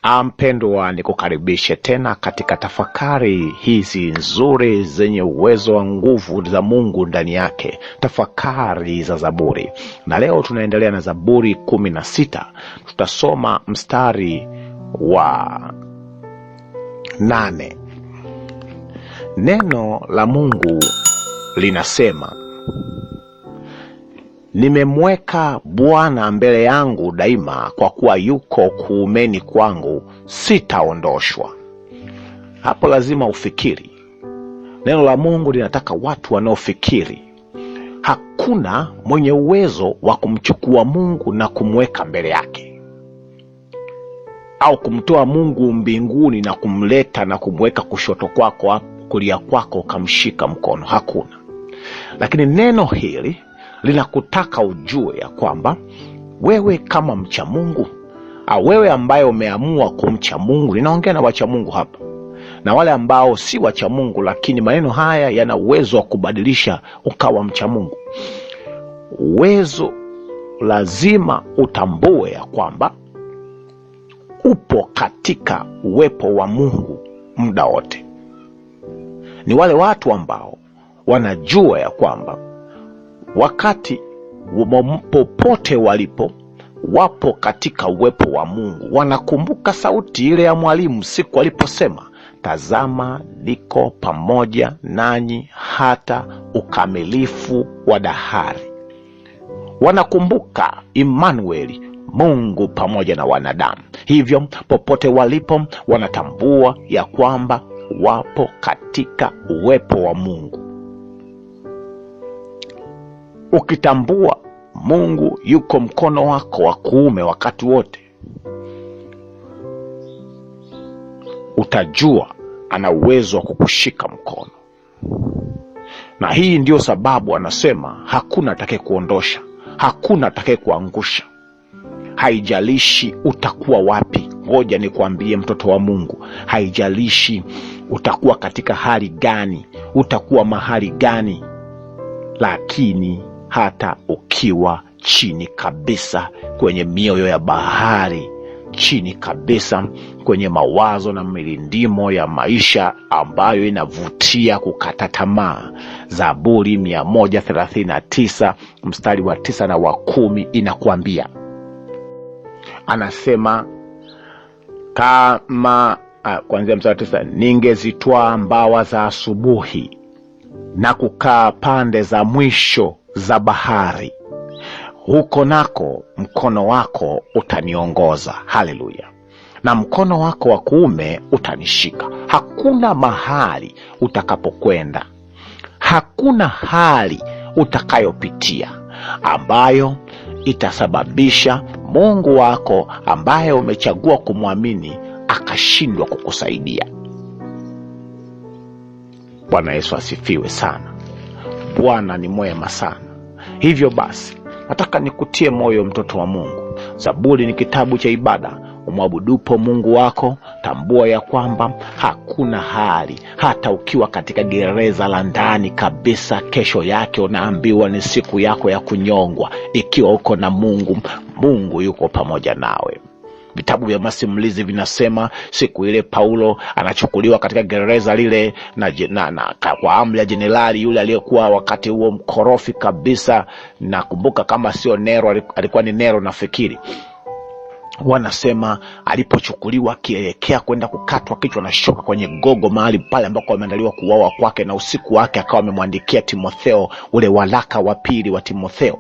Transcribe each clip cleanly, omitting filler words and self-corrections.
Mpendwa, nikukaribishe tena katika tafakari hizi nzuri zenye uwezo wa nguvu za Mungu ndani yake, tafakari za Zaburi. Na leo tunaendelea na Zaburi 16. Tutasoma mstari wa 8. Neno la Mungu linasema, nimemweka Bwana mbele yangu daima, kwa kuwa yuko kuumeni kwangu, sitaondoshwa. Hapo lazima ufikiri. Neno la Mungu linataka watu wanaofikiri. Hakuna mwenye uwezo wa kumchukua Mungu na kumweka mbele yake, au kumtoa Mungu mbinguni na kumleta na kumweka kushoto kwako, kulia kwako, ukamshika mkono. Hakuna. Lakini neno hili linakutaka ujue ya kwamba wewe kama mcha Mungu, au wewe ambaye umeamua kumcha Mungu, ninaongea na wacha Mungu hapa, na wale ambao si wacha Mungu, lakini maneno haya yana uwezo wa kubadilisha ukawa mcha Mungu. Uwezo, lazima utambue ya kwamba upo katika uwepo wa Mungu muda wote. Ni wale watu ambao wanajua ya kwamba wakati popote walipo, wapo katika uwepo wa Mungu. Wanakumbuka sauti ile ya mwalimu siku aliposema, tazama niko pamoja nanyi hata ukamilifu wa dahari. Wanakumbuka Emmanueli, Mungu pamoja na wanadamu. Hivyo popote walipo wanatambua ya kwamba wapo katika uwepo wa Mungu. Ukitambua Mungu yuko mkono wako wa kuume wakati wote, utajua ana uwezo wa kukushika mkono. Na hii ndio sababu anasema hakuna atakaye kuondosha, hakuna atakaye kuangusha. Haijalishi utakuwa wapi. Ngoja nikwambie mtoto wa Mungu, haijalishi utakuwa katika hali gani, utakuwa mahali gani, lakini hata ukiwa chini kabisa kwenye mioyo ya bahari, chini kabisa kwenye mawazo na milindimo ya maisha ambayo inavutia kukata tamaa, Zaburi 139 mstari wa 9 na wa 10 inakuambia, anasema kama kuanzia mstari wa 9, ningezitwaa mbawa za asubuhi na kukaa pande za mwisho za bahari, huko nako mkono wako utaniongoza. Haleluya. Na mkono wako wa kuume utanishika. Hakuna mahali utakapokwenda, hakuna hali utakayopitia ambayo itasababisha Mungu wako ambaye umechagua kumwamini akashindwa kukusaidia. Bwana Yesu asifiwe sana. Bwana ni mwema sana. Hivyo basi, nataka nikutie moyo mtoto wa Mungu. Zaburi ni kitabu cha ibada. Umwabudupo Mungu wako, tambua ya kwamba hakuna hali, hata ukiwa katika gereza la ndani kabisa, kesho yake unaambiwa ni siku yako ya kunyongwa. Ikiwa uko na Mungu, Mungu yuko pamoja nawe. Vitabu vya masimulizi vinasema siku ile Paulo anachukuliwa katika gereza lile na kwa amri ya jenerali yule aliyekuwa wakati huo mkorofi kabisa. Nakumbuka kama sio Nero, alikuwa ni Nero nafikiri. Wanasema alipochukuliwa akielekea kwenda kukatwa kichwa na shoka kwenye gogo, mahali pale ambako ameandaliwa kuuawa kwake, na usiku wake akawa amemwandikia Timotheo ule waraka wa pili wa Timotheo,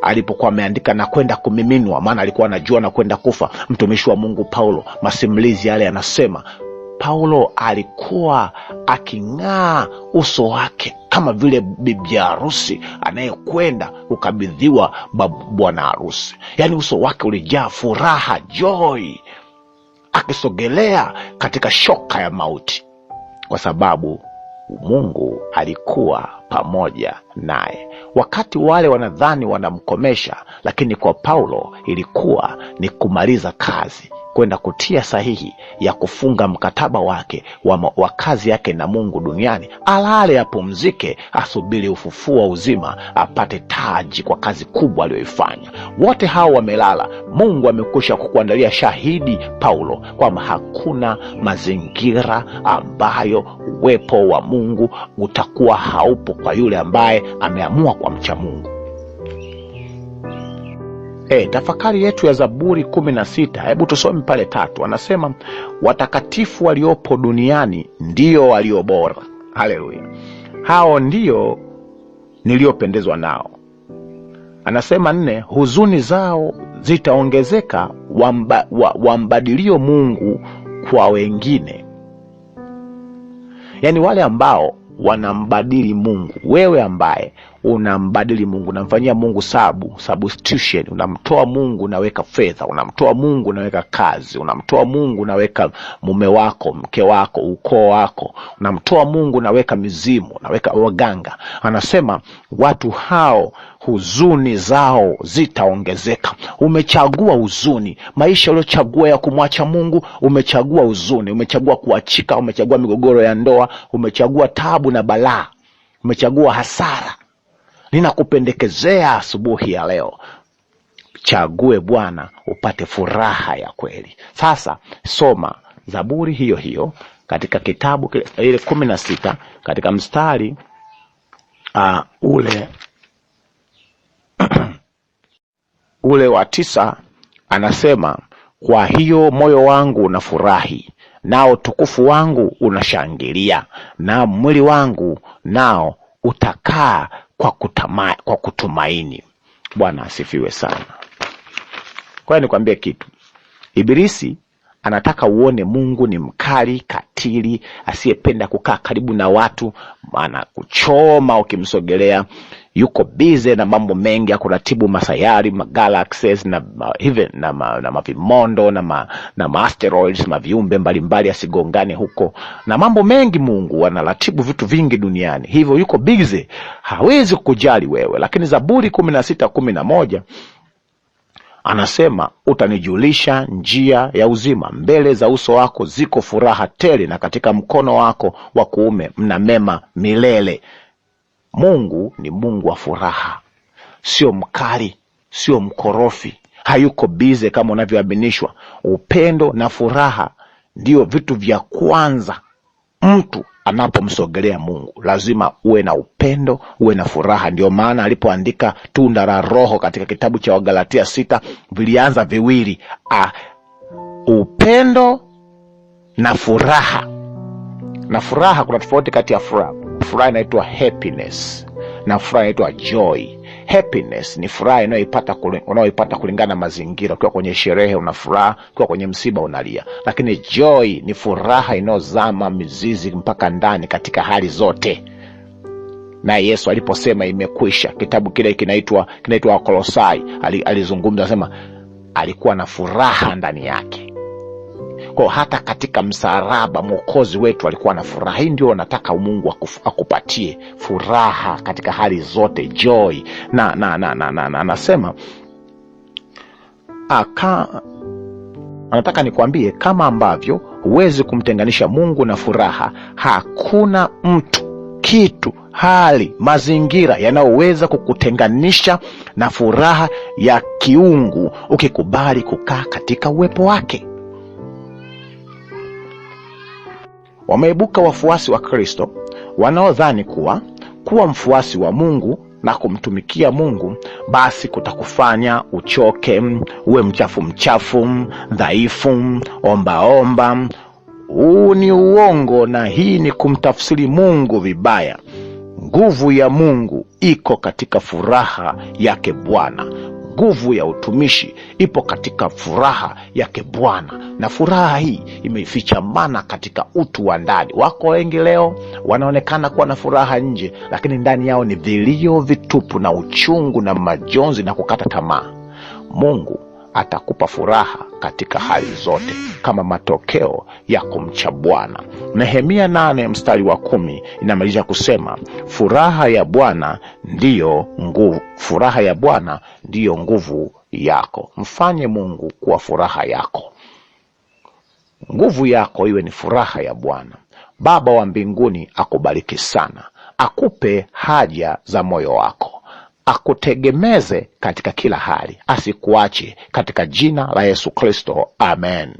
alipokuwa ameandika na kwenda kumiminwa, maana alikuwa anajua na kwenda kufa, mtumishi wa Mungu Paulo. Masimulizi yale yanasema Paulo alikuwa aking'aa uso wake kama vile bibi harusi anayekwenda kukabidhiwa bwana harusi. Yaani uso wake ulijaa furaha, joy, akisogelea katika shoka ya mauti, kwa sababu Mungu alikuwa pamoja naye. Wakati wale wanadhani wanamkomesha, lakini kwa Paulo ilikuwa ni kumaliza kazi, kwenda kutia sahihi ya kufunga mkataba wake wa kazi yake na Mungu duniani, alale apumzike, asubiri ufufuo wa uzima, apate taji kwa kazi kubwa aliyoifanya. Wote hao wamelala. Mungu amekwisha kukuandalia shahidi Paulo kwamba hakuna mazingira ambayo uwepo wa Mungu utakuwa haupo kwa yule ambaye ameamua kwa mcha Mungu. Tafakari yetu ya Zaburi 16, hebu tusome pale 3. Anasema watakatifu waliopo duniani ndio walio bora. Haleluya. Hao ndio niliopendezwa nao. Anasema 4, huzuni zao zitaongezeka wambadilio Mungu kwa wengine. Yaani wale ambao wanambadili Mungu. Wewe ambaye unambadili Mungu, unamfanyia Mungu substitution, unamtoa Mungu unaweka fedha, unamtoa Mungu unaweka kazi, unamtoa Mungu unaweka mume wako, mke wako, ukoo wako, unamtoa Mungu unaweka mizimu, unaweka waganga. Anasema watu hao huzuni zao zitaongezeka. Umechagua huzuni, maisha uliochagua ya kumwacha Mungu, umechagua huzuni, umechagua kuachika, umechagua migogoro ya ndoa, umechagua tabu na balaa, umechagua hasara. Ninakupendekezea asubuhi ya leo, chague Bwana upate furaha ya kweli. Sasa soma Zaburi hiyo hiyo katika kitabu ile 16 katika mstari ule wa 9. Anasema kwa hiyo moyo wangu unafurahi, nao tukufu wangu unashangilia, na mwili wangu nao utakaa kwa kutumaini. Bwana asifiwe sana. Kwa hiyo nikwambie kitu. Ibilisi anataka uone Mungu ni mkali, katili, asiyependa kukaa karibu na watu, maana kuchoma ukimsogelea. Yuko busy na mambo mengi ya kuratibu masayari, magalaxies na mavimondo na asteroids, maviumbe mbalimbali asigongane huko na mambo mengi. Mungu anaratibu vitu vingi duniani, hivyo yuko busy, hawezi kujali wewe. Lakini Zaburi 16:11 anasema utanijulisha njia ya uzima, mbele za uso wako ziko furaha tele, na katika mkono wako wa kuume mna mema milele. Mungu ni Mungu wa furaha, sio mkali, sio mkorofi, hayuko bize kama unavyoaminishwa. Upendo na furaha ndio vitu vya kwanza mtu anapomsogelea Mungu. Lazima uwe na upendo, uwe na furaha. Ndio maana alipoandika tunda la Roho katika kitabu cha Wagalatia 6, vilianza viwili, upendo na furaha. Na furaha, kuna tofauti kati ya furaha. Furaha inaitwa happiness na furaha inaitwa joy. Happiness ni furaha unayoipata kulingana na mazingira. Ukiwa kwenye sherehe una furaha, ukiwa kwenye msiba unalia. Lakini joy ni furaha inayozama mizizi mpaka ndani katika hali zote. Na Yesu aliposema imekwisha, kitabu kile kinaitwa Wakolosai, alizungumza sema alikuwa na furaha ndani yake. Kwa hata katika msalaba Mwokozi wetu alikuwa na furaha. Hii ndio nataka Mungu akupatie furaha katika hali zote, joy. Na anasema anataka nikwambie, kama ambavyo huwezi kumtenganisha Mungu na furaha, hakuna mtu, kitu, hali, mazingira yanayoweza kukutenganisha na furaha ya kiungu ukikubali kukaa katika uwepo wake. Wameibuka wafuasi wa Kristo wanaodhani kuwa mfuasi wa Mungu na kumtumikia Mungu basi kutakufanya uchoke, uwe mchafu, dhaifu, omba. Huu ni uongo, na hii ni kumtafsiri Mungu vibaya. Nguvu ya Mungu iko katika furaha yake Bwana. Nguvu ya utumishi ipo katika furaha yake Bwana, na furaha hii imefichamana katika utu wa ndani. Wako wengi leo wanaonekana kuwa na furaha nje, lakini ndani yao ni vilio vitupu na uchungu na majonzi na kukata tamaa. Mungu atakupa furaha katika hali zote kama matokeo ya kumcha Bwana. Nehemia 8 mstari wa 10 inamaliza kusema furaha ya Bwana ndiyo nguvu. Furaha ya Bwana ndiyo nguvu yako. Mfanye Mungu kuwa furaha yako. Nguvu yako iwe ni furaha ya Bwana. Baba wa mbinguni akubariki sana, akupe haja za moyo wako, akutegemeze katika kila hali, asikuache, katika jina la Yesu Kristo, amen.